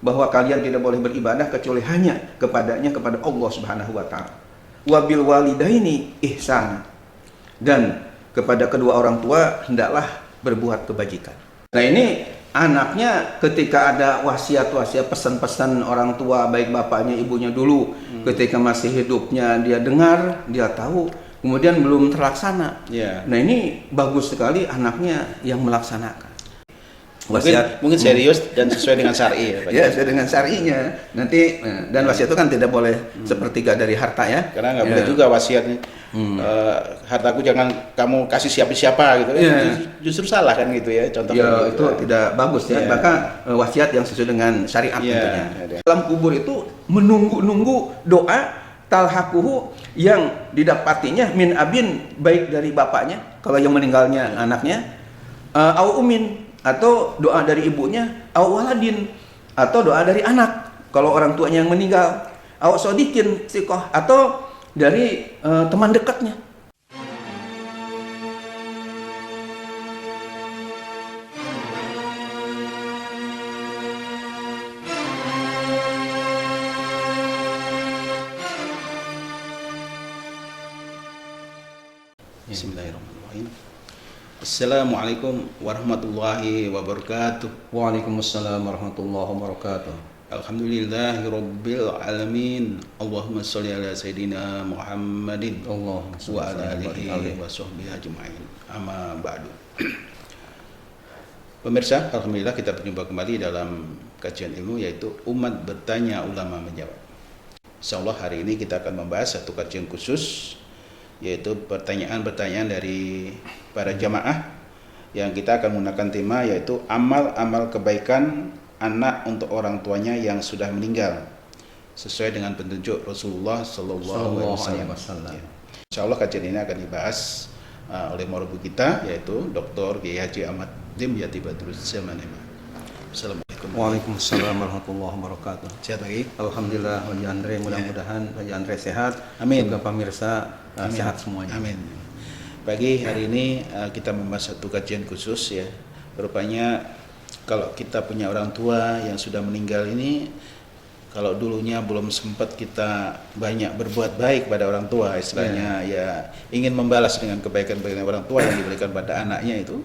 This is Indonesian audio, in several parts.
bahwa kalian tidak boleh beribadah kecuali hanya kepadanya, kepada Allah Subhanahu wa taala. Wabil walidaini ihsan, dan kepada kedua orang tua hendaklah berbuat kebajikan. Nah, ini anaknya ketika ada wasiat-wasiat, pesan-pesan orang tua, baik bapaknya ibunya dulu ketika masih hidupnya, dia dengar, dia tahu, kemudian belum terlaksana. Nah, ini bagus sekali anaknya yang melaksanakan wasiat. Mungkin serius dan sesuai dengan syar'i ya Pak. Ya, sesuai dengan syar'inya. Nanti dan wasiat itu kan tidak boleh sepertiga dari harta ya. Karena nggak boleh juga wasiatnya hartaku jangan kamu kasih siapa-siapa gitu. Justru salah kan gitu ya contohnya. Ya, gitu. itu tidak bagus ya. Maka wasiat yang sesuai dengan syariat tentunya. Dalam kubur itu menunggu-nunggu doa talhaquhu yang didapatinya min abin, baik dari bapaknya kalau yang meninggalnya anaknya, au umin, atau doa dari ibunya, au waladin, atau doa dari anak kalau orang tuanya yang meninggal, au sodikin sikoh, atau dari teman dekatnya. Bismillahirrahmanirrahim. Assalamualaikum warahmatullahi wabarakatuh. Waalaikumsalam warahmatullahi wabarakatuh. Alhamdulillahirabbil alamin. Allahumma shalli ala sayidina Muhammadin Allahumma wa ala alihi wa sahbihi ajma'in. Amma ba'du. Pemirsa, alhamdulillah kita berjumpa kembali dalam kajian ilmu, yaitu umat bertanya, ulama menjawab. Insyaallah hari ini kita akan membahas satu kajian khusus, yaitu pertanyaan-pertanyaan dari para jamaah yang kita akan menggunakan tema yaitu amal-amal kebaikan anak untuk orang tuanya yang sudah meninggal sesuai dengan petunjuk Rasulullah Sallallahu Alaihi Wasallam. Insyaallah kajian ini akan dibahas oleh murabi kita yaitu Dr. Kiai Haji Ahmad Dimyati Badrus Zaman. Assalamualaikum. Waalaikumsalam warahmatullahi wabarakatuh. Sehat lagi? Alhamdulillah, Haji Andre, mudah-mudahan Haji Andre sehat. Amin. Juga pemirsa sehat semuanya. Amin. Pagi hari ini kita membahas satu kajian khusus ya. Rupanya kalau kita punya orang tua yang sudah meninggal ini, kalau dulunya belum sempat kita banyak berbuat baik pada orang tua, istilahnya ya ingin membalas dengan kebaikan-kebaikan orang tua yang diberikan pada anaknya itu,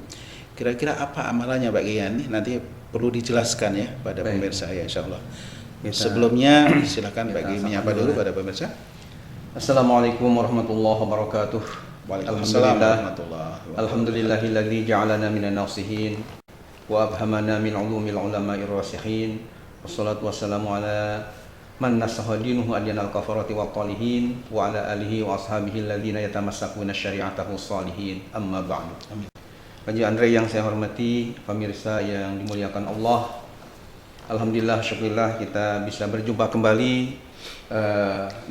kira-kira apa amalannya Pak Kiai? Nanti perlu dijelaskan ya pada pemirsa ya insyaallah. Sebelumnya silakan Pak Kiai menyapa dulu pada pemirsa. Assalamualaikum warahmatullahi wabarakatuh. Waalaikumsalam warahmatullahi wabarakatuh. Alhamdulillahilladzi ja'alana minan nasihin wa abhamana min ulumil ulama'ir rasihin. Wassalatu wassalamu ala man nasaha dinuhu adyanal kafarati wa qalihin wa ala alihi wa ashabihi alladhina yatamassakuna syari'atahu salihin. Amma ba'du. Amin. Haji Andre yang saya hormati, pemirsa yang dimuliakan Allah, alhamdulillah, syukurillah kita bisa berjumpa kembali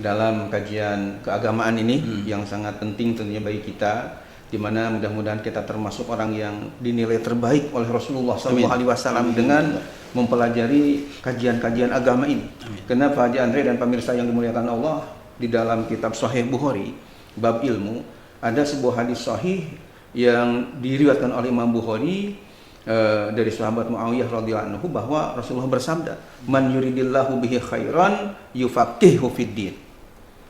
dalam kajian keagamaan ini yang sangat penting tentunya bagi kita, di mana mudah-mudahan kita termasuk orang yang dinilai terbaik oleh Rasulullah SAW dengan mempelajari kajian-kajian agama ini. Kenapa Haji Andre dan pemirsa yang dimuliakan Allah, di dalam kitab Sahih Bukhari bab ilmu ada sebuah hadis sahih yang diriwayatkan oleh Imam Bukhari dari sahabat Muawiyah radhiyallahu anhu bahwa Rasulullah bersabda, "Man yuridillahu bihi khairan yufaqihu fiddin."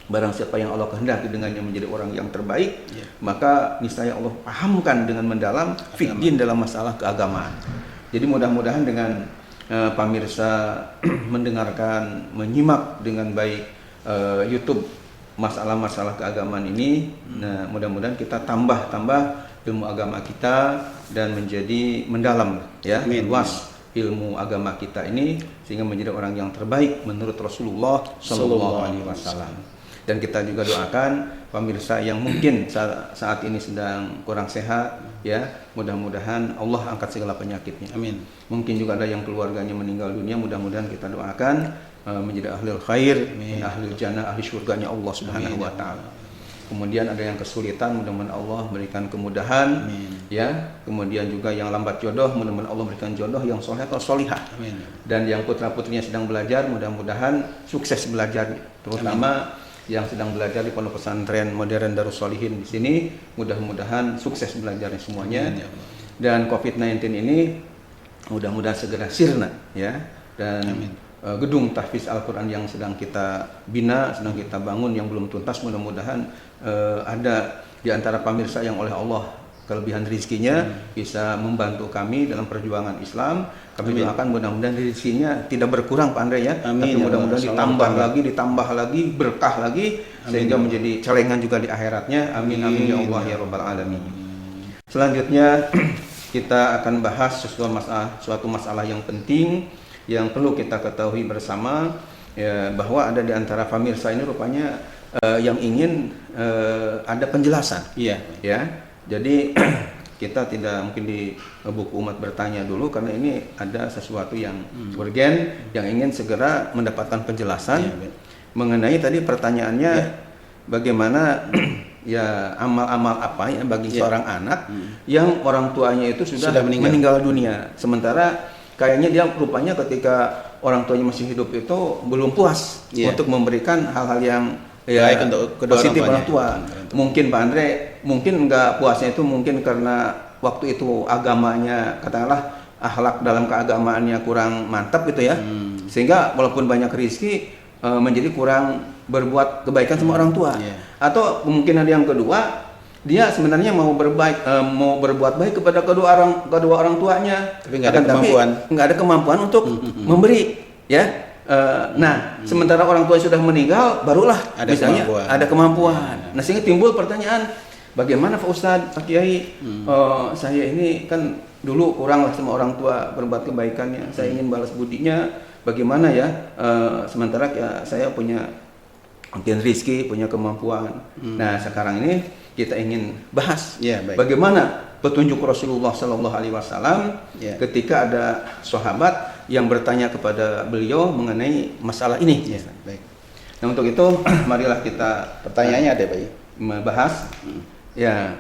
Barang siapa yang Allah kehendaki dengannya menjadi orang yang terbaik, maka niscaya Allah pahamkan dengan mendalam fiddin dalam masalah keagamaan. Jadi mudah-mudahan dengan pemirsa mendengarkan, menyimak dengan baik YouTube masalah-masalah keagamaan ini, nah mudah-mudahan kita tambah ilmu agama kita dan menjadi mendalam ya, luas ilmu agama kita ini sehingga menjadi orang yang terbaik menurut Rasulullah Sallallahu Alaihi Wasallam. Dan kita juga doakan pemirsa yang mungkin saat ini sedang kurang sehat ya, mudah-mudahan Allah angkat segala penyakitnya. Amin. Mungkin juga ada yang keluarganya meninggal dunia, mudah-mudahan kita doakan menjadi ahlul khair, ahlul jannah, ahli surganya Allah Subhanahu wa taala. Kemudian ada yang kesulitan, mudah-mudahan Allah berikan kemudahan. Ya. Kemudian juga yang lambat jodoh, mudah-mudahan Allah berikan jodoh yang soleh atau solihah. Dan yang putra-putrinya sedang belajar, mudah-mudahan sukses belajarnya. Terutama yang sedang belajar di pondok pesantren modern Darus Sholihin di sini, mudah-mudahan sukses belajarnya semuanya. Dan COVID-19 ini mudah-mudahan segera sirna ya. dan Amin. Gedung tahfiz Al-Quran yang sedang kita bina, sedang kita bangun yang belum tuntas, mudah-mudahan ada di antara pemirsa yang oleh Allah kelebihan rezekinya bisa membantu kami dalam perjuangan Islam. Kami Amin. doakan mudah-mudahan rezekinya tidak berkurang Pak Andre ya, Amin. tapi mudah-mudahan Ya Allah. ditambah lagi, berkah lagi, Amin. sehingga menjadi celengan juga di akhiratnya. Amin amin ya Allah ya Rabbal alamin. Selanjutnya kita akan bahas suatu masalah yang penting yang perlu kita ketahui bersama, ya, bahwa ada di antara pemirsa ini rupanya yang ingin ada penjelasan. Iya. Ya, jadi kita tidak mungkin di buku umat bertanya dulu, karena ini ada sesuatu yang urgen yang ingin segera mendapatkan penjelasan Iya. mengenai tadi pertanyaannya, Iya. bagaimana ya amal-amal apa ya bagi Iya. seorang anak yang orang tuanya itu sudah Sudah meninggal dunia, sementara kayaknya dia rupanya ketika orang tuanya masih hidup itu belum puas Iya. untuk memberikan hal-hal yang ya, baik untuk kedua positif orang orang tua. tuanya. Mungkin Pak Andre, mungkin nggak puasnya itu mungkin karena waktu itu agamanya, katakanlah akhlak dalam keagamaannya kurang mantap gitu ya, sehingga walaupun banyak rezeki menjadi kurang berbuat kebaikan sama orang tua. Iya. Atau kemungkinan yang kedua, dia sebenarnya mau berbuat baik kepada kedua orang tuanya, Tapi nggak ada kemampuan. nggak ada kemampuan untuk memberi, ya. Sementara orang tua sudah meninggal, barulah Ada misalnya kemampuan. ada kemampuan. Nah, sehingga timbul pertanyaan, bagaimana Pak Ustadz, Pak Kiai, saya ini kan dulu kurang lah sama orang tua berbuat kebaikannya, saya ingin balas budinya, bagaimana ya? Sementara ya, saya punya mungkin rezeki, punya kemampuan. Nah, sekarang ini kita ingin bahas Ya, baik. bagaimana petunjuk Rasulullah Sallallahu Alaihi Wasallam Ya. ketika ada sahabat yang bertanya kepada beliau mengenai masalah ini. Ya, baik. Nah, untuk itu marilah kita Pertanyaannya ada, Pak? membahas. Ya,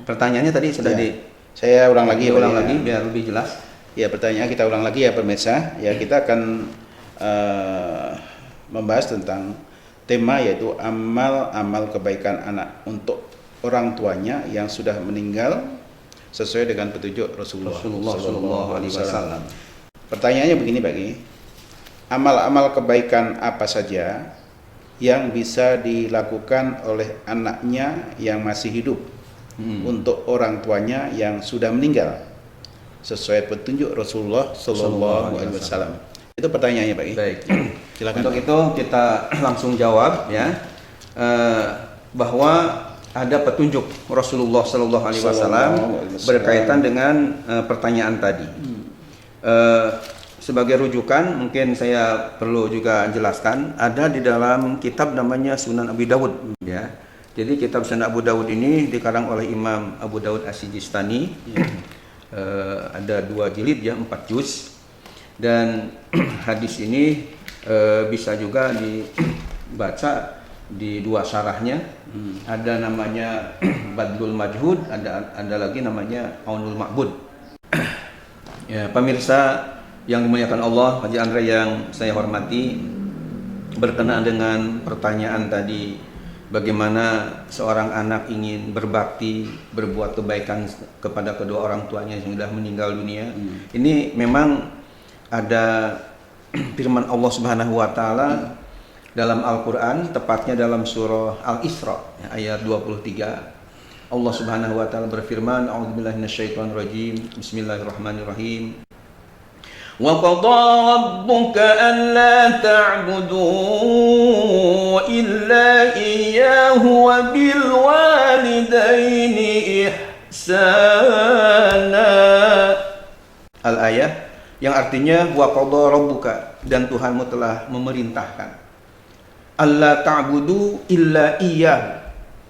pertanyaannya tadi sudah Ya. Saya ulang lagi, Pak, diulang ya. lagi biar lebih jelas. Ya, pertanyaan kita ulang lagi ya pemirsa. Ya, kita akan membahas tentang tema yaitu amal-amal kebaikan anak untuk orang tuanya yang sudah meninggal sesuai dengan petunjuk Rasulullah Sallallahu Alaihi Wasallam. Pertanyaannya begini, Pak Ki. Amal-amal kebaikan apa saja yang bisa dilakukan oleh anaknya yang masih hidup untuk orang tuanya yang sudah meninggal sesuai petunjuk Rasulullah Sallallahu Alaihi Wasallam? Itu pertanyaannya, Pak Ki. Baik. Silakan. Untuk itu kita langsung jawab ya, bahwa ada petunjuk Rasulullah Sallallahu Alaihi Wasallam berkaitan dengan pertanyaan tadi. Sebagai rujukan mungkin saya perlu juga jelaskan, ada di dalam kitab namanya Sunan Abi Dawud ya. Jadi kitab Sunan Abu Dawud ini dikarang oleh Imam Abu Dawud As-Sijistani. Ada 2 jilid ya, 4 juz. Dan hadis ini bisa juga dibaca di 2 syarahnya. Ada namanya Badlul Majhud, ada lagi namanya Aunul Ma'bud. Ya, pemirsa yang dimuliakan Allah, Haji Andre yang saya hormati, berkenaan dengan pertanyaan tadi, bagaimana seorang anak ingin berbakti, berbuat kebaikan kepada kedua orang tuanya yang sudah meninggal dunia. Ini memang ada firman Allah Subhanahu wa taala dalam Al-Qur'an, tepatnya dalam surah Al-Isra ayat 23. Allah Subhanahu wa taala berfirman, a'udzubillahi minasyaitonir rajim. Bismillahirrahmanirrahim. Wa qada rabbuka alla ta'budu illa iyyahu wa bil walidaini ihsana. Al-ayah yang artinya wa qada rabbuka, dan Tuhanmu telah memerintahkan, alla ta'budu illa iyyah,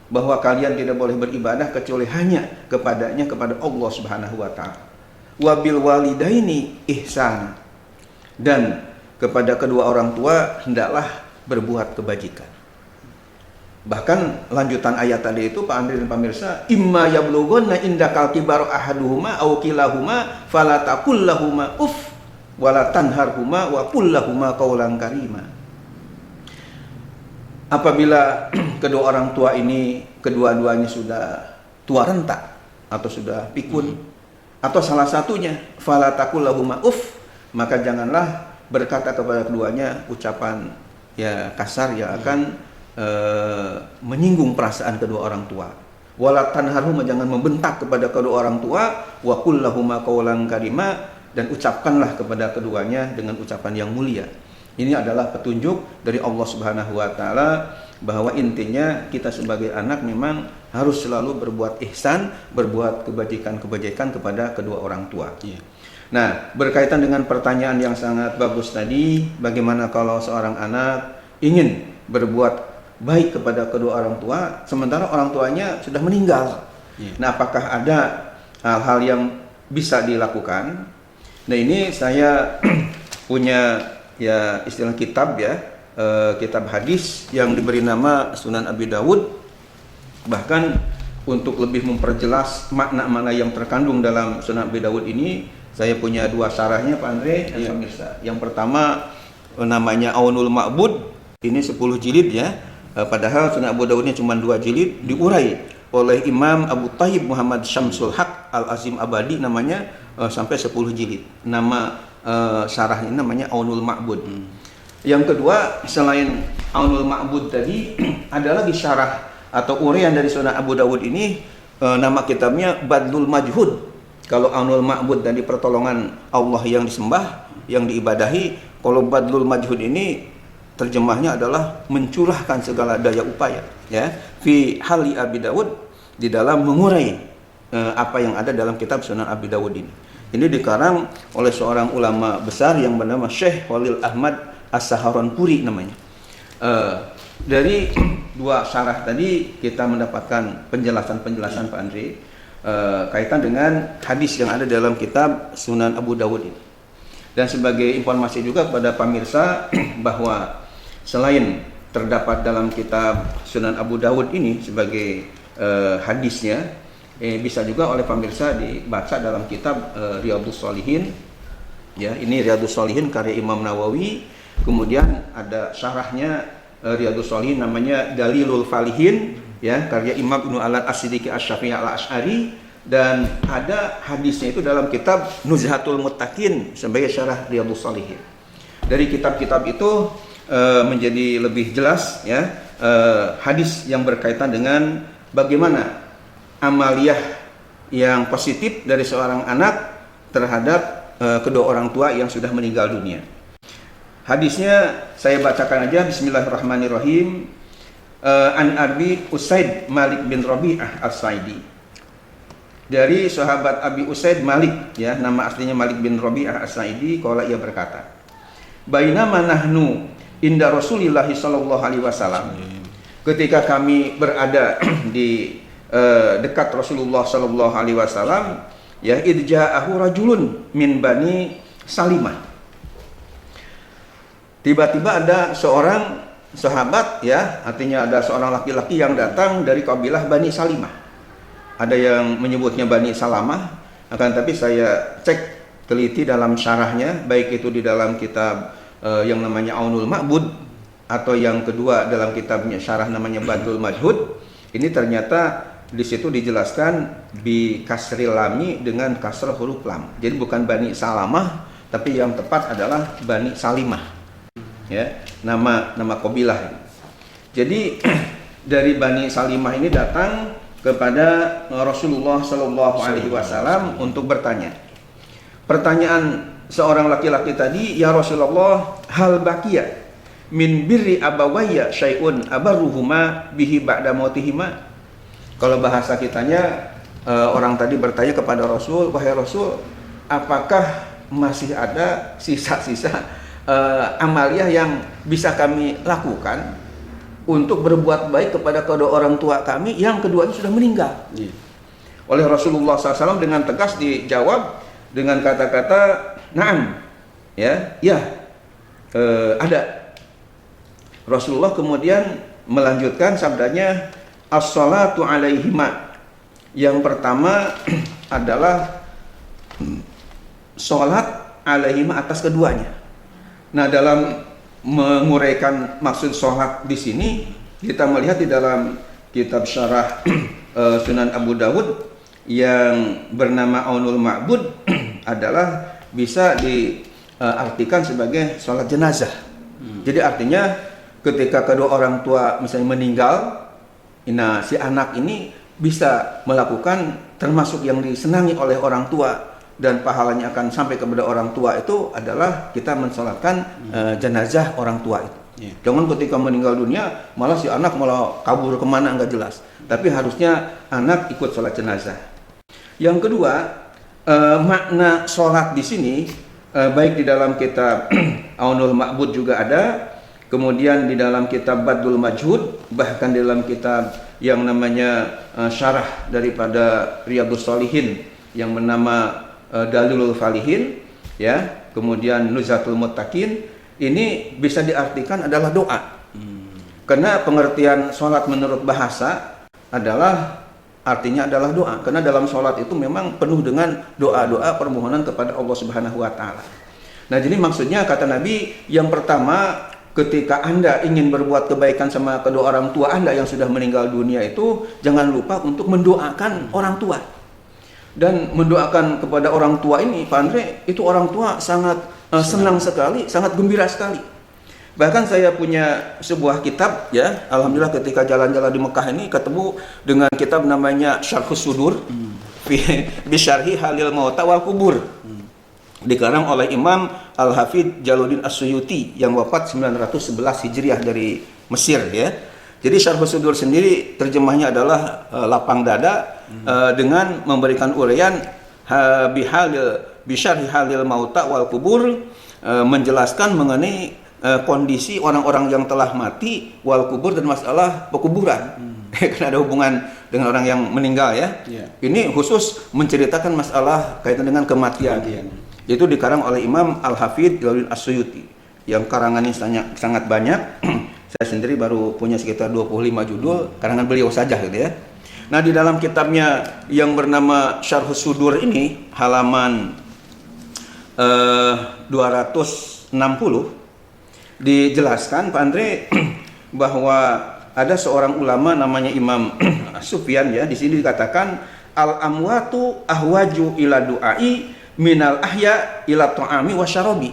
bahwa kalian tidak boleh beribadah kecuali hanya kepadanya, kepada Allah Subhanahu wa taala. Wabil walidaini ihsan, dan kepada kedua orang tua hendaklah berbuat kebajikan. Bahkan lanjutan ayat tadi itu, Pak Andri dan pemirsa, imma yablughanna indakal kibaru ahaduhuma aw kilahuma fala taqul lahumā uff wala tanharhuma wa qul lahumā qawlan karīmā. Apabila kedua orang tua ini kedua-duanya sudah tua renta atau sudah pikun, atau salah satunya fala taqul lahumā uff, maka janganlah berkata kepada keduanya ucapan ya kasar yang akan menyinggung perasaan kedua orang tua. Wala tanharhuma, jangan membentak kepada kedua orang tua, wa qul lahuma qawlan karima, dan ucapkanlah kepada keduanya dengan ucapan yang mulia. Ini adalah petunjuk dari Allah Subhanahu wa taala bahwa intinya kita sebagai anak memang harus selalu berbuat ihsan, berbuat kebajikan-kebajikan kepada kedua orang tua. Nah, berkaitan dengan pertanyaan yang sangat bagus tadi, bagaimana kalau seorang anak ingin berbuat baik kepada kedua orang tua sementara orang tuanya sudah meninggal? Nah, apakah ada hal-hal yang bisa dilakukan? Nah, ini saya punya ya istilah kitab ya, kitab hadis yang diberi nama Sunan Abi Dawud. Bahkan untuk lebih memperjelas makna-makna yang terkandung dalam Sunan Abi Dawud ini, saya punya dua syarahnya Pak Andre dan pemirsa. Yang pertama namanya Aunul Ma'bud, ini 10 jilid ya. Padahal Sunan Abu Dawud ini cuma 2 jilid, diurai oleh Imam Abu Thayyib Muhammad Syamsul Haq Al-Azim Abadi namanya, sampai 10 jilid. Nama syarahnya namanya Aunul Ma'bud. Yang kedua, selain Aunul Ma'bud tadi, ada lagi syarah atau uraian dari Sunan Abu Dawud ini, nama kitabnya Badlul Majhud. Kalau Aunul Ma'bud dari pertolongan Allah yang disembah, yang diibadahi, kalau Badlul Majhud ini terjemahnya adalah mencurahkan segala daya upaya ya, fi hali Abi Dawud, di dalam mengurai apa yang ada dalam kitab Sunan Abi Dawud ini. Ini dikarang oleh seorang ulama besar yang bernama Syekh Walil Ahmad As-Saharanpuri namanya. Dari dua syarah tadi kita mendapatkan penjelasan-penjelasan Pak Andre kaitan dengan hadis yang ada dalam kitab Sunan Abu Dawud ini. Dan sebagai informasi juga kepada pemirsa bahwa selain terdapat dalam kitab Sunan Abu Dawud ini sebagai hadisnya, bisa juga oleh pemirsa dibaca dalam kitab Riyadhus Shalihin. Ya, ini Riyadhus Shalihin karya Imam Nawawi. Kemudian ada syarahnya Riyadhus Shalihin namanya Dalilul Falihin ya, karya Imam Ibnu Al-As-Siddiqi Asy-Syafi'i Al-Asy'ari, dan ada hadisnya itu dalam kitab Nuzhatul Muttaqin sebagai syarah Riyadhus Shalihin. Dari kitab-kitab itu menjadi lebih jelas ya, hadis yang berkaitan dengan bagaimana amaliyah yang positif dari seorang anak terhadap kedua orang tua yang sudah meninggal dunia. Hadisnya saya bacakan aja, bismillahirrahmanirrahim. An Abi Usaid Malik bin Rabi'ah As-Sa'idi. Dari sahabat Abi Usaid Malik ya, nama aslinya Malik bin Rabi'ah As-Sa'idi, qala ia berkata, bainama nahnu inda Rasulillah sallallahu alaihi wasallam. Ketika kami berada di dekat Rasulullah sallallahu alaihi wasallam, ya, idja'ahu rajulun min Bani Salimah. Tiba-tiba ada seorang sahabat ya, artinya ada seorang laki-laki yang datang dari kabilah Bani Salimah. Ada yang menyebutnya Bani Salamah, akan tapi saya cek teliti dalam syarahnya, baik itu di dalam kitab yang namanya Aunul Ma'bud atau yang kedua dalam kitabnya syarah namanya Badlul Majhud. Ini ternyata di situ dijelaskan bi kasril lami dengan kasrah huruf lam. Jadi bukan Bani Salamah, tapi yang tepat adalah Bani Salimah. Ya, nama kabilah. Jadi dari Bani Salimah ini datang kepada Rasulullah Shallallahu Alaihi Wasallam untuk bertanya. Pertanyaan seorang laki-laki tadi, ya Rasulullah, hal baqiya min birri abawayya syai'un abarruhuma bihi ba'da mautihima. Kalau bahasa kitanya, orang tadi bertanya kepada Rasul, wahai Rasul, apakah masih ada sisa-sisa amaliyah yang bisa kami lakukan untuk berbuat baik kepada kedua orang tua kami yang keduanya sudah meninggal? Oleh Rasulullah SAW dengan tegas dijawab dengan kata-kata na'am, ya, ada. Rasulullah kemudian melanjutkan sabdanya, as-salatu alaihima. Yang pertama adalah salat alaihima atas keduanya. Nah, dalam menguraikan maksud sholat di sini, kita melihat di dalam kitab syarah Sunan Abu Dawud yang bernama Aunul Ma'bud adalah bisa artikan sebagai sholat jenazah. Jadi artinya ketika kedua orang tua misalnya meninggal, nah si anak ini bisa melakukan termasuk yang disenangi oleh orang tua dan pahalanya akan sampai kepada orang tua itu adalah kita mensolatkan jenazah orang tua itu. Jangan ketika meninggal dunia malah si anak malah kabur kemana nggak jelas. Tapi harusnya anak ikut sholat jenazah. Yang kedua, makna sholat di sini baik di dalam kitab Aunul Ma'bud juga ada, kemudian di dalam kitab Badul Majhud, bahkan di dalam kitab yang namanya syarah daripada Riyadhus Shalihin yang bernama Dalilul Falihin, ya, kemudian Nuzatul Muttaqin, ini bisa diartikan adalah doa. Karena pengertian sholat menurut bahasa adalah artinya adalah doa. Karena dalam sholat itu memang penuh dengan doa-doa permohonan kepada Allah Subhanahu wa Ta'ala. Nah, jadi maksudnya kata Nabi, yang pertama ketika Anda ingin berbuat kebaikan sama kedua orang tua Anda yang sudah meninggal dunia itu, jangan lupa untuk mendoakan orang tua. Dan mendoakan kepada orang tua ini, Pak Andre, itu orang tua sangat senang sekali, sangat gembira sekali. Bahkan saya punya sebuah kitab, ya, alhamdulillah ketika jalan-jalan di Mekah ini ketemu dengan kitab namanya Syarhus Sudur bi Syarhi Halil Mauta wal Kubur. Dikarang oleh Imam Al-Hafidh Jalaluddin As-Suyuti yang wafat 911 Hijriah dari Mesir, ya. Jadi Syarhus Sudur sendiri terjemahnya adalah lapang dada, dengan memberikan uraian bi Syarhi Halil Mauta wal Kubur, menjelaskan mengenai kondisi orang-orang yang telah mati wal kubur dan masalah pekuburan. Karena ada hubungan dengan orang yang meninggal, ya. Ini khusus menceritakan masalah kaitan dengan kematian. Itu dikarang oleh Imam Al-Hafidh Jalaluddin As-Suyuti yang karangannya sangat banyak. Saya sendiri baru punya sekitar 25 judul, karangan beliau saja gitu, ya. Nah, di dalam kitabnya yang bernama Syarhus Sudur ini halaman 260 dijelaskan, Pak Andre, bahwa ada seorang ulama namanya Imam Sufyan, ya. Di sini dikatakan al-amwatu ahwaju ila du'ai minal ahya ila ta'ami wasyarabi.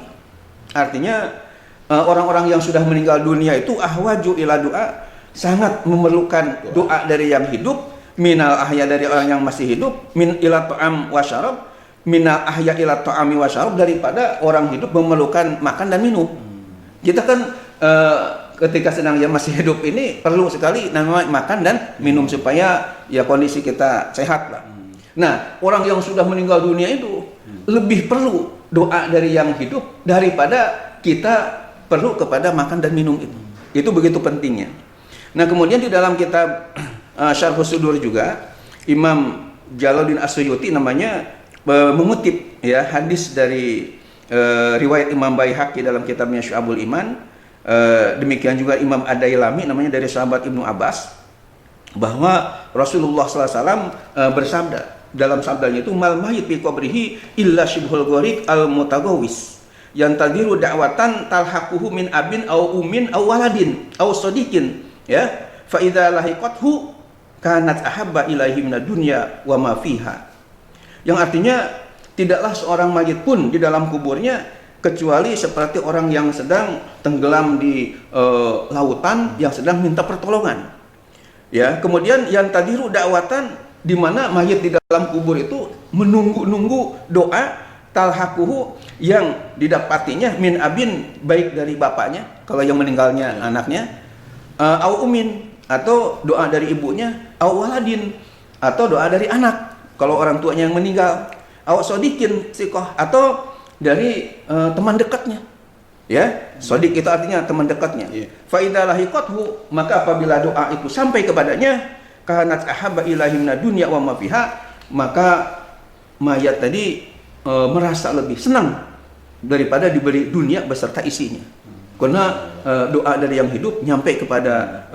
Artinya orang-orang yang sudah meninggal dunia itu ahwaju ila du'a, sangat memerlukan doa dari yang hidup, minal ahya dari orang yang masih hidup, min ila ta'am wasyarab, minal ahya ila ta'ami wasyarab, daripada orang hidup memerlukan makan dan minum. Kita kan ketika sedang yang masih hidup ini perlu sekali namanya makan dan minum supaya ya kondisi kita sehat lah. Nah, orang yang sudah meninggal dunia itu lebih perlu doa dari yang hidup daripada kita perlu kepada makan dan minum itu. Itu begitu pentingnya. Nah, kemudian di dalam kitab Syarhus Sudur juga Imam Jalaluddin As-Suyuti namanya mengutip, ya, hadis dari riwayat Imam Baihaqi dalam kitabnya Syu'abul Iman. Demikian juga Imam Ad-Dailami namanya dari sahabat Ibnu Abbas, bahwa Rasulullah SAW bersabda, dalam sabdanya itu, mal mayyit fi qabrihi illa shibhul gharik al mutagawis yang tadiru da'watan talhaquhu min abin au ummin au waladin au sadiqin, ya, fa idza lahiqathu kanat ahabba ilaihi minad dunya wa ma fiha. Yang artinya tidaklah seorang mayit pun di dalam kuburnya kecuali seperti orang yang sedang tenggelam di lautan yang sedang minta pertolongan, ya. Kemudian yang tadiru dakwatan, di mana mayit di dalam kubur itu menunggu-nunggu doa talhaquhu yang didapatinya min abin, baik dari bapaknya kalau yang meninggalnya anaknya, au umin, atau doa dari ibunya, au waladin, atau doa dari anak kalau orang tuanya yang meninggal, au sodikin sikoh, atau dari teman dekatnya, ya. Sodik itu artinya teman dekatnya. Fa idza lahiqathu, maka apabila doa itu sampai kepadanya, kanat ahabba ilaihi minad dunya wa ma fiha, maka mayat tadi merasa lebih senang daripada diberi dunia beserta isinya. Karena doa dari yang hidup nyampe kepada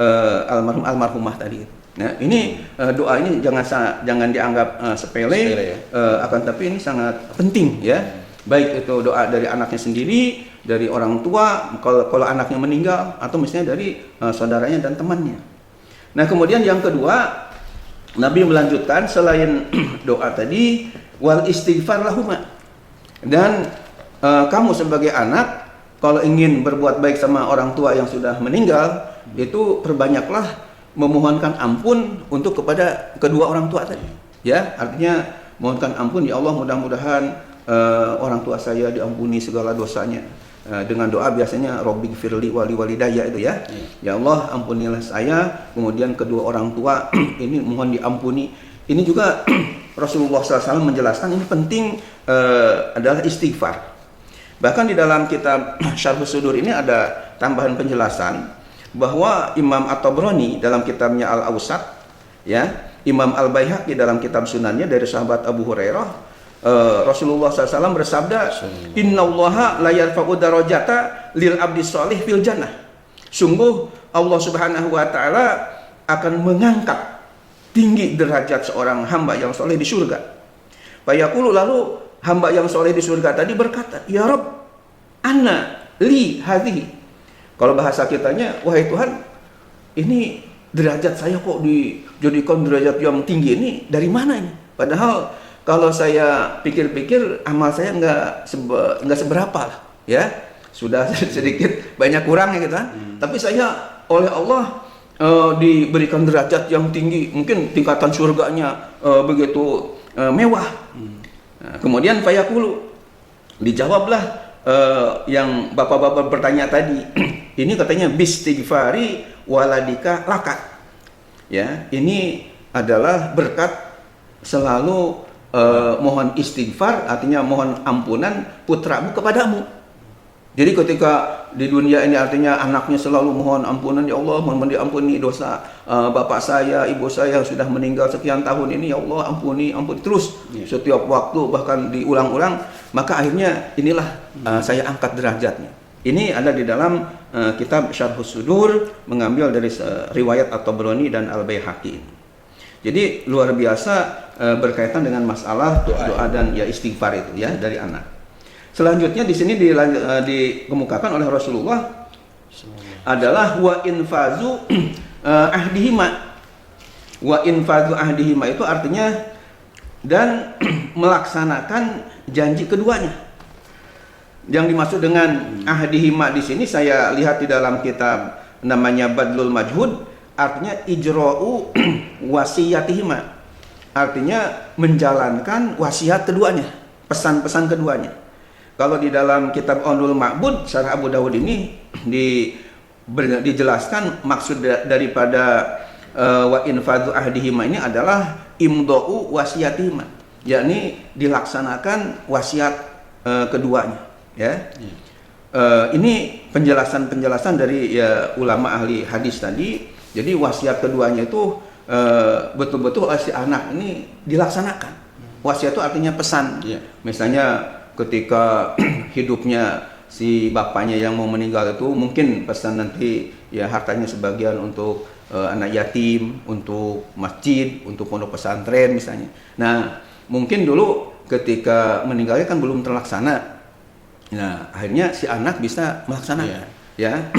almarhumah tadi. Nah, ini doa ini jangan dianggap sepele, ya. Akan tapi ini sangat penting, ya. Baik itu doa dari anaknya sendiri, dari orang tua kalau anaknya meninggal, atau misalnya dari saudaranya dan temannya. Nah, kemudian yang kedua, Nabi melanjutkan selain doa tadi, wal istighfar lahuma, dan kamu sebagai anak kalau ingin berbuat baik sama orang tua yang sudah meninggal, itu perbanyaklah memohonkan ampun untuk kepada kedua orang tua tadi. Ya, artinya mohonkan ampun, ya Allah, mudah-mudahan orang tua saya diampuni segala dosanya. Dengan doa biasanya Robbighfirli wali walidayya itu ya. Ya Allah, ampunilah saya, kemudian kedua orang tua ini mohon diampuni. Ini juga Rasulullah SAW menjelaskan ini penting adalah istighfar. Bahkan di dalam kitab Syarhus Sudur ini ada tambahan penjelasan bahwa Imam At-Tabrani dalam kitabnya Al-Awsat, ya, Imam Al-Baihaqi dalam kitab Sunannya dari sahabat Abu Hurairah, Rasulullah SAW bersabda, Innallaha la yarfa'u darajata lil abdi sholih fil jannah. Sungguh Allah Subhanahu wa taala akan mengangkat tinggi derajat seorang hamba yang soleh di surga. Fayaqulu, lalu hamba yang soleh di surga tadi berkata, Ya Rabb, anna li hadhihi. Kalau bahasa kitanya, wahai Tuhan, ini derajat saya kok dijadikan derajat yang tinggi ini dari mana ini? Padahal kalau saya pikir-pikir amal saya nggak seberapa lah, ya, sudah sedikit banyak kurangnya gitu kan. Tapi saya oleh Allah diberikan derajat yang tinggi, mungkin tingkatan surganya begitu mewah. Nah, kemudian fayaqulu, dijawablah yang bapak-bapak bertanya tadi. Ini katanya bistighfari waladika laka. Ya, ini adalah berkat selalu mohon istighfar, artinya mohon ampunan putramu kepadamu. Jadi ketika di dunia ini artinya anaknya selalu mohon ampunan, ya Allah, mohon diampuni dosa bapak saya, ibu saya yang sudah meninggal sekian tahun ini, ya Allah, ampuni terus setiap waktu, bahkan diulang-ulang, maka akhirnya inilah saya angkat derajatnya. Ini ada di dalam kitab Syarhus Sudur, mengambil dari riwayat At-Tabrani dan Al-Baihaqi. Jadi luar biasa berkaitan dengan masalah doa dan ya istighfar itu ya dari anak. Selanjutnya di sini dikemukakan oleh Rasulullah adalah wa infazu ahdihima. Wa infazu ahdihima itu artinya dan melaksanakan janji keduanya. Yang dimaksud dengan ahdihima di sini saya lihat di dalam kitab namanya Badlul Majhud, artinya ijra'u wasiyatihima, artinya menjalankan wasiat keduanya, pesan-pesan keduanya. Kalau di dalam kitab Aunul Ma'bud Syarah Abu Dawud ini dijelaskan maksud daripada wa infadhu ahdihima ini adalah imda'u wasiyatihima, yakni dilaksanakan wasiat keduanya, ya. Ini penjelasan dari ya, ulama ahli hadis tadi. Jadi wasiat keduanya itu betul-betul oleh si anak ini dilaksanakan. Wasiat itu artinya pesan. Misalnya ketika hidupnya si bapaknya yang mau meninggal itu mungkin pesan nanti ya hartanya sebagian untuk anak yatim, untuk masjid, untuk pondok pesantren misalnya. Nah, mungkin dulu ketika meninggalnya kan belum terlaksana. Nah, akhirnya si anak bisa melaksanakan, ya.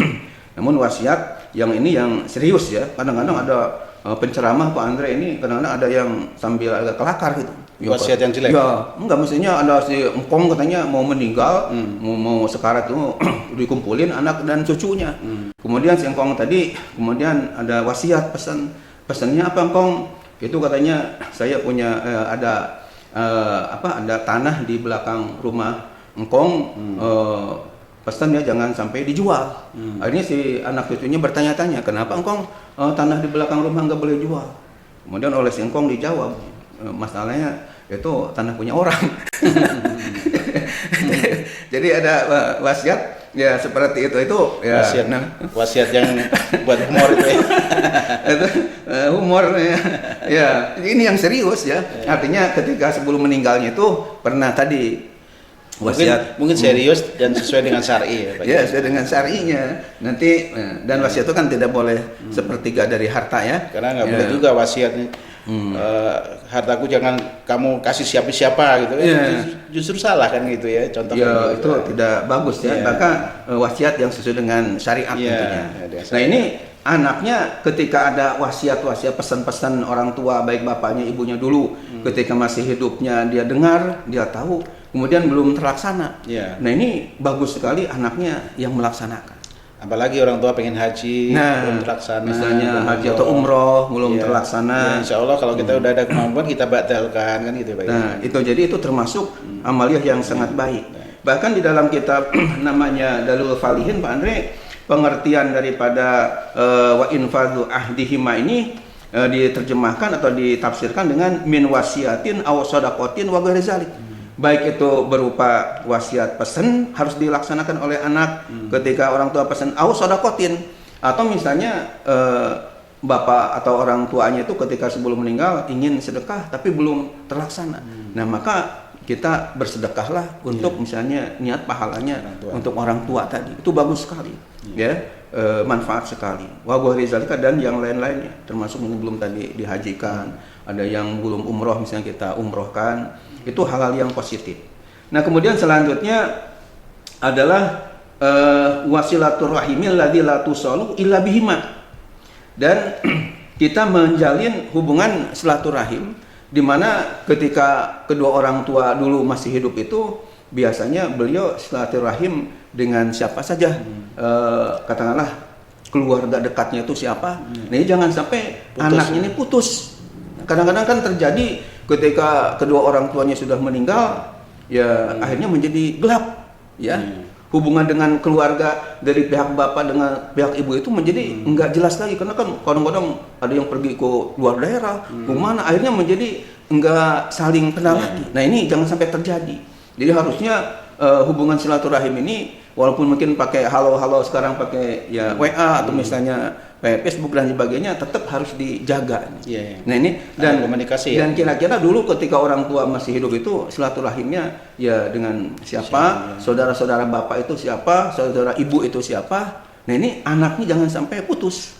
Namun wasiat yang ini yang serius ya. Kadang-kadang ada penceramah Pak Andre ini, kadang-kadang ada yang sambil agak kelakar gitu. Wasiat yang jelek? Ya, enggak, mestinya ada si engkong katanya mau meninggal, mau sekarat itu dikumpulin anak dan cucunya. Kemudian si engkong tadi, kemudian ada wasiat pesannya apa engkong? Itu katanya saya punya ada tanah di belakang rumah engkong, pesan ya jangan sampai dijual. Akhirnya si anak cucunya bertanya-tanya, kenapa engkong tanah di belakang rumah nggak boleh jual? Kemudian oleh si engkong dijawab, masalahnya itu tanah punya orang. Jadi ada wasiat ya seperti itu ya. Wasiat yang buat humor itu ya. Itu humor ya. Ini yang serius ya. Artinya ketika sebelum meninggalnya itu pernah tadi wasiat mungkin serius dan sesuai dengan syar'i ya Pak. Ya, sesuai dengan syar'inya. Nanti dan wasiat itu kan tidak boleh sepertiga dari harta ya. Karena nggak boleh juga wasiatnya hartaku jangan kamu kasih siapa-siapa gitu kan. Justru salah kan gitu ya contohnya. Ya, itu tidak bagus ya. Maka wasiat yang sesuai dengan syariat tentunya. Nah, ini anaknya ketika ada wasiat-wasiat pesan-pesan orang tua baik bapaknya ibunya dulu ketika masih hidupnya dia dengar, dia tahu, kemudian belum terlaksana. Ya. Nah ini bagus sekali anaknya yang melaksanakan. Apalagi orang tua pengen haji, belum terlaksana. Misalnya haji atau umroh belum terlaksana. Ya, insya Allah kalau kita udah ada kemampuan kita batalkan kan gitu Pak. Nah itu jadi itu termasuk amaliyah yang sangat baik. Bahkan di dalam kitab namanya Dalilul Falihin Pak Andre, pengertian daripada wa infadhu ahdihima ini diterjemahkan atau ditafsirkan dengan min wasiatin aw shadaqatin wa ghairi zalik. Baik itu berupa wasiat pesan harus dilaksanakan oleh anak ketika orang tua pesan aw shadaqatin, atau misalnya bapak atau orang tuanya itu ketika sebelum meninggal ingin sedekah tapi belum terlaksana. Nah maka kita bersedekahlah untuk misalnya niat pahalanya untuk orang tua tadi. Itu bagus sekali, ya, manfaat sekali. Wa ghairi zalika, dan yang lain-lainnya, termasuk yang belum tadi dihajikan, ada yang belum umroh misalnya kita umrohkan, itu hal-hal yang positif. Nah kemudian selanjutnya adalah wasilaturrahimil ladzi la tusalu illa bihima, dan kita menjalin hubungan silaturahim di mana ketika kedua orang tua dulu masih hidup itu biasanya beliau silaturahim dengan siapa saja, katakanlah keluarga dekatnya itu siapa. Nah ini jangan sampai anaknya ini putus. Kadang-kadang kan terjadi ketika kedua orang tuanya sudah meninggal, ya akhirnya menjadi gelap, ya. Hubungan dengan keluarga dari pihak bapak dengan pihak ibu itu menjadi enggak jelas lagi, karena kan kadang-kadang ada yang pergi ke luar daerah, kemana, akhirnya menjadi enggak saling kenal lagi. Nah ini jangan sampai terjadi. Jadi harusnya hubungan silaturahim ini walaupun mungkin pakai halo-halo sekarang pakai ya WA atau misalnya Facebook dan sebagainya, tetap harus dijaga. Nah ini dan komunikasi. Dan kira-kira dulu ketika orang tua masih hidup itu silaturahimnya ya dengan siapa, saudara-saudara bapak itu siapa, saudara ibu itu siapa. Nah ini anaknya jangan sampai putus,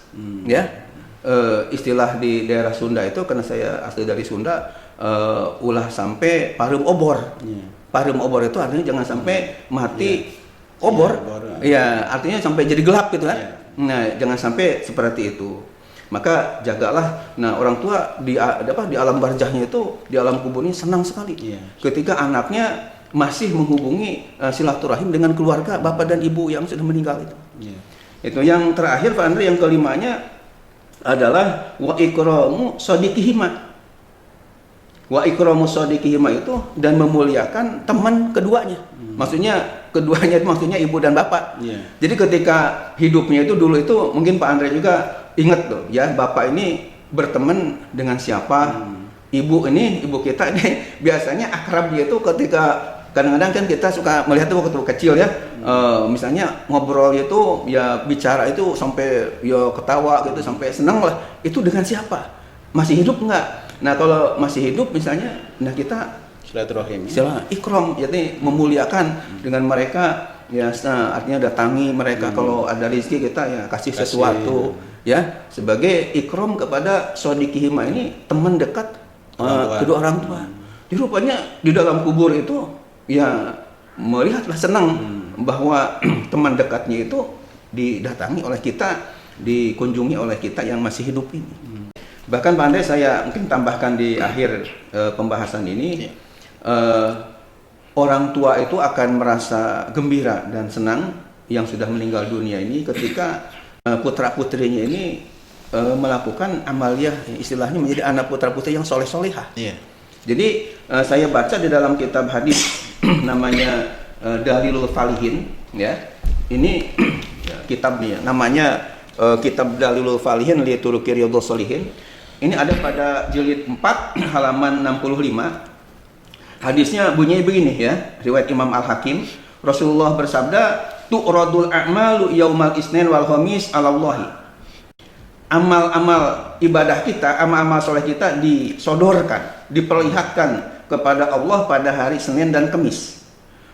ya. Istilah di daerah Sunda itu, karena saya asli dari Sunda, ulah sampai parum obor. Parum obor itu artinya jangan sampai mati obor. Iya, artinya sampai jadi gelap gitu kan. Nah, jangan sampai seperti itu. Maka jagalah. Nah, orang tua di alam barzahnya itu, di alam kuburnya senang sekali ketika anaknya masih menghubungi silaturahim dengan keluarga bapak dan ibu yang sudah meninggal itu. Itu yang terakhir Pak Andre, yang kelimanya adalah wa ikramu shadiqihima. Wa ikramu shadiqihima itu dan memuliakan teman keduanya. Maksudnya keduanya itu maksudnya ibu dan bapak. Jadi ketika hidupnya itu dulu itu mungkin Pak Andre juga ingat tuh ya, bapak ini berteman dengan siapa, ibu kita ini biasanya akrab dia itu ketika kadang-kadang kan kita suka melihat itu waktu kecil ya, misalnya ngobrol itu ya bicara itu sampai ya ketawa gitu sampai senang lah, itu dengan siapa, masih hidup enggak? Nah kalau masih hidup misalnya, nah kita silaturahim, ikram, jadi memuliakan dengan mereka ya, artinya datangi mereka, kalau ada rezeki kita ya kasih sesuatu ya, sebagai ikram kepada shadiqihima ini, teman dekat kedua orang tua. Jadi rupanya di dalam kubur itu ya melihatlah senang bahwa teman dekatnya itu didatangi oleh kita, dikunjungi oleh kita yang masih hidup ini. Bahkan Pak Andre, saya mungkin tambahkan di akhir pembahasan ini, orang tua itu akan merasa gembira dan senang yang sudah meninggal dunia ini ketika putra putrinya ini melakukan amaliyah, istilahnya menjadi anak putra putri yang soleh-solehah. Jadi saya baca di dalam kitab hadis namanya Dalilul Falihin, ya. Ini kitabnya namanya kitab Dalilul Falihin li turuqi riyadhus shalihin. Ini ada pada jilid 4 halaman 65. Hadisnya bunyinya begini ya, riwayat Imam Al-Hakim. Rasulullah bersabda, tu'radul a'malu yaumal isnin wal khamis 'alallahi. Amal-amal ibadah kita, amal-amal soleh kita disodorkan, diperlihatkan kepada Allah pada hari Senin dan Kamis.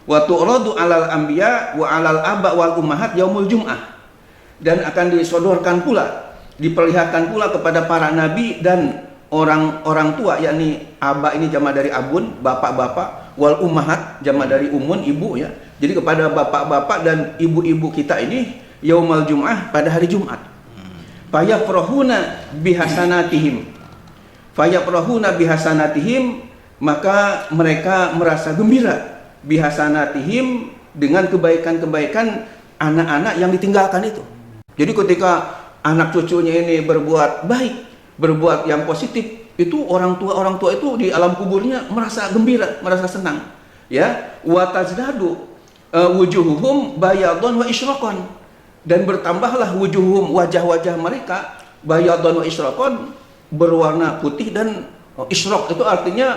Wa tu'radu 'alal anbiya wa 'alal aba wal ummahat yaumul jum'ah. Dan akan disodorkan pula, diperlihatkan pula kepada para nabi dan orang-orang tua, yakni aba ini jama dari abun, bapak-bapak, wal ummahat jama dari umun, ibu ya. Jadi kepada bapak-bapak dan ibu-ibu kita ini yaumal jum'ah, pada hari Jumat. fayafrahuna bihasanatihim, maka mereka merasa gembira bihasanatihim, dengan kebaikan-kebaikan anak-anak yang ditinggalkan itu. Jadi ketika anak cucunya ini berbuat baik, berbuat yang positif, itu orang tua itu di alam kuburnya merasa gembira, merasa senang. Ya, wa tazdadu wujuhuhum bayadun wa isyraqan, dan bertambahlah wujuhum, wajah-wajah mereka, bayadun wa isyraqan, berwarna putih dan isyraq itu artinya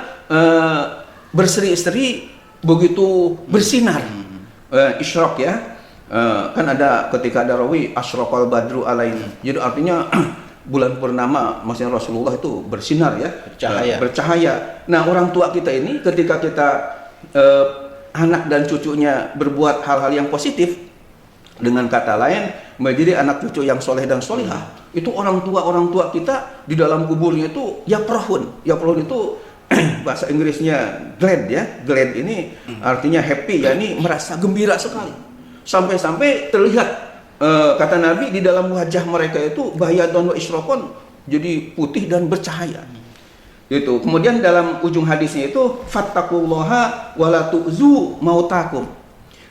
berseri-seri, begitu bersinar. Isyraq ya, kan ada ketika ada rawi asyraqal badru alaina, jadi artinya bulan purnama, maksudnya Rasulullah itu bersinar ya, bercahaya. Nah, orang tua kita ini ketika kita anak dan cucunya berbuat hal-hal yang positif, dengan kata lain menjadi anak cucu yang soleh dan solihah, itu orang tua kita di dalam kuburnya itu yaprahun itu bahasa Inggrisnya glad ya. Glad ini artinya happy, ya, ini merasa gembira sekali. Sampai-sampai terlihat kata Nabi di dalam wajah mereka itu bayadun wa isyraqan, jadi putih dan bercahaya. Itu. Kemudian dalam ujung hadisnya itu fattaqullaha wa la tu'zu mautakum.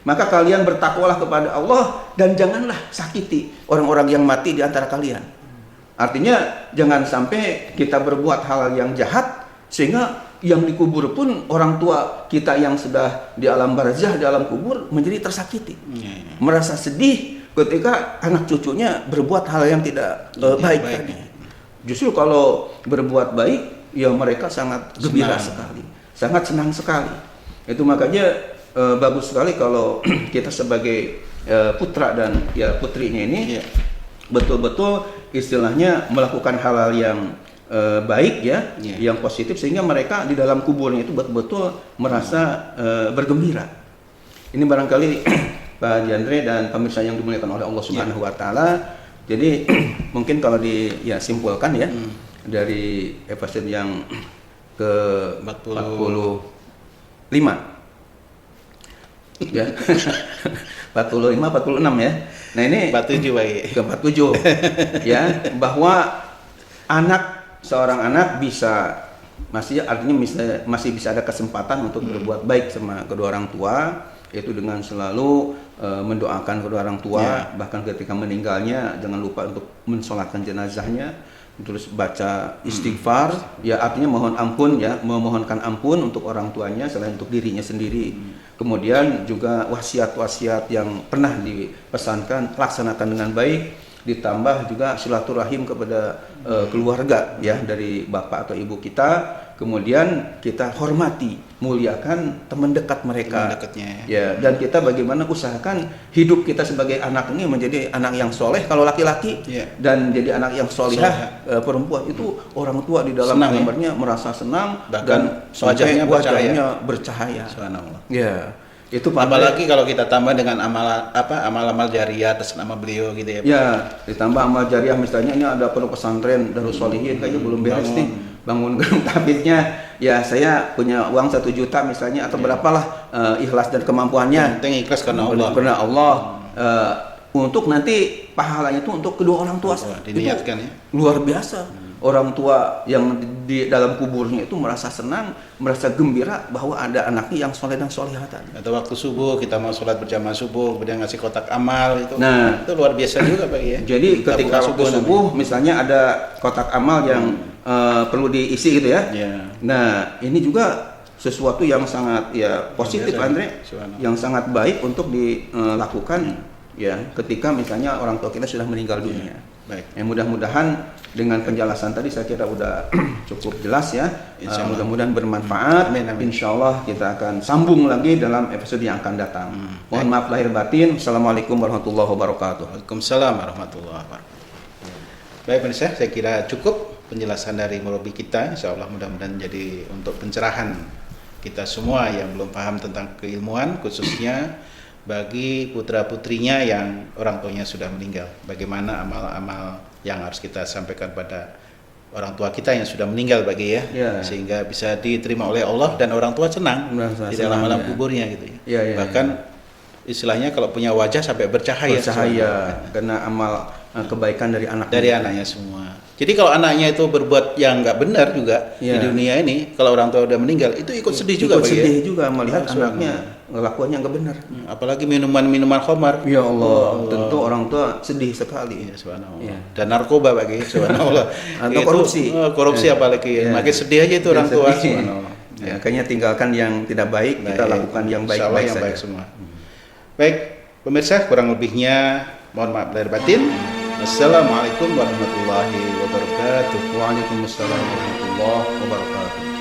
Maka kalian bertakwalah kepada Allah dan janganlah sakiti orang-orang yang mati di antara kalian. Artinya jangan sampai kita berbuat hal yang jahat sehingga yang dikubur pun orang tua kita yang sudah di alam barzah, di alam kubur menjadi tersakiti. Merasa sedih ketika anak cucunya berbuat hal yang tidak baik tadi. Justru kalau berbuat baik, ya mereka sangat gembira sekali, sangat senang sekali. Itu makanya bagus sekali kalau kita sebagai putra dan ya putrinya ini betul-betul istilahnya melakukan hal-hal yang baik ya, yang positif, sehingga mereka di dalam kuburnya itu betul-betul merasa bergembira. Ini barangkali Pak Jandre dan pemirsa yang dimuliakan oleh Allah Subhanahu wa taala. Jadi mungkin kalau simpulkan ya dari episode yang ke 45 ya. 45 46 ya. Nah, ini 47 baik. Ke 47 ya, bahwa seorang anak masih bisa ada kesempatan untuk berbuat baik sama kedua orang tua, yaitu dengan selalu mendoakan kedua orang tua, bahkan ketika meninggalnya jangan lupa untuk mensolatkan jenazahnya, terus baca istighfar, ya artinya mohon ampun ya, memohonkan ampun untuk orang tuanya selain untuk dirinya sendiri. Kemudian juga wasiat-wasiat yang pernah dipesankan laksanakan dengan baik, ditambah juga silaturahim kepada keluarga ya dari bapak atau ibu kita. Kemudian kita hormati, muliakan teman dekat mereka, ya, dan kita bagaimana usahakan hidup kita sebagai anak ini menjadi anak yang soleh kalau laki-laki, dan jadi anak yang solihah perempuan. Itu orang tua di dalam kamarnya merasa senang, dan wajahnya bercahaya. Ya. Itu apalagi kalau kita tambah dengan amal-amal jariah atas nama beliau gitu ya. Ya, ditambah amal jariah, misalnya ini ada pondok pesantren Darus Sholihin kayaknya belum beres nih, bangun gedung tahfidznya, ya saya punya uang 1 juta misalnya, atau berapalah ikhlas dan kemampuannya. Penting ikhlas karena Allah. Karena Allah, untuk nanti pahalanya itu untuk kedua orang tua. Diniatkan ya. Luar biasa. Orang tua yang di dalam kuburnya itu merasa senang, merasa gembira bahwa ada anaknya yang soleh dan solihah tadi. Atau waktu subuh kita mau sholat berjamaah subuh, kemudian ngasih kotak amal itu. Nah, itu luar biasa juga Pak ya. Jadi ketika subuh misalnya ada kotak amal yang perlu diisi gitu ya. Nah, ini juga sesuatu yang sangat positif Andre, yang sangat baik untuk dilakukan ya ketika misalnya orang tua kita sudah meninggal dunia. Baik. Mudah-mudahan dengan penjelasan tadi saya kira udah cukup jelas ya. Mudah-mudahan bermanfaat. Insya Allah kita akan sambung lagi dalam episode yang akan datang. Mohon maaf lahir batin. Assalamualaikum warahmatullahi wabarakatuh. Waalaikumsalam warahmatullahi wabarakatuh. Baik pemirsa, saya kira cukup penjelasan dari murabi kita. Insya Allah mudah-mudahan jadi untuk pencerahan kita semua yang belum paham tentang keilmuan, khususnya bagi putra-putrinya yang orang tuanya sudah meninggal. Bagaimana amal-amal yang harus kita sampaikan pada orang tua kita yang sudah meninggal sehingga bisa diterima oleh Allah dan orang tua senang di dalam alam kuburnya gitu ya. Bahkan istilahnya kalau punya wajah sampai bercahaya karena amal kebaikan dari anak. Dari anaknya semua. Jadi kalau anaknya itu berbuat yang nggak benar juga di Iya. dunia ini, kalau orang tua udah meninggal, itu ikut sedih juga Ikut Pak, ya? sedih juga melihat Oh, anaknya ngelakuannya nggak benar. Apalagi minuman-minuman khamar. Ya Allah, tentu orang tua sedih sekali. Ya, subhanallah. Iya. Dan narkoba bagi subhanallah. Atau Itu, korupsi. korupsi Iya. apalagi. Iya. Makin sedih aja itu orang tua Sedih. subhanallah. Ya, kayaknya tinggalkan yang tidak baik, kita Baik. lakukan yang Insya Allah baik-baik yang saja. baik semua. Baik, pemirsa, kurang lebihnya mohon maaf lahir batin. Wassalamualaikum warahmatullahi wabarakatuh. Waalaikumsalam warahmatullahi wabarakatuh.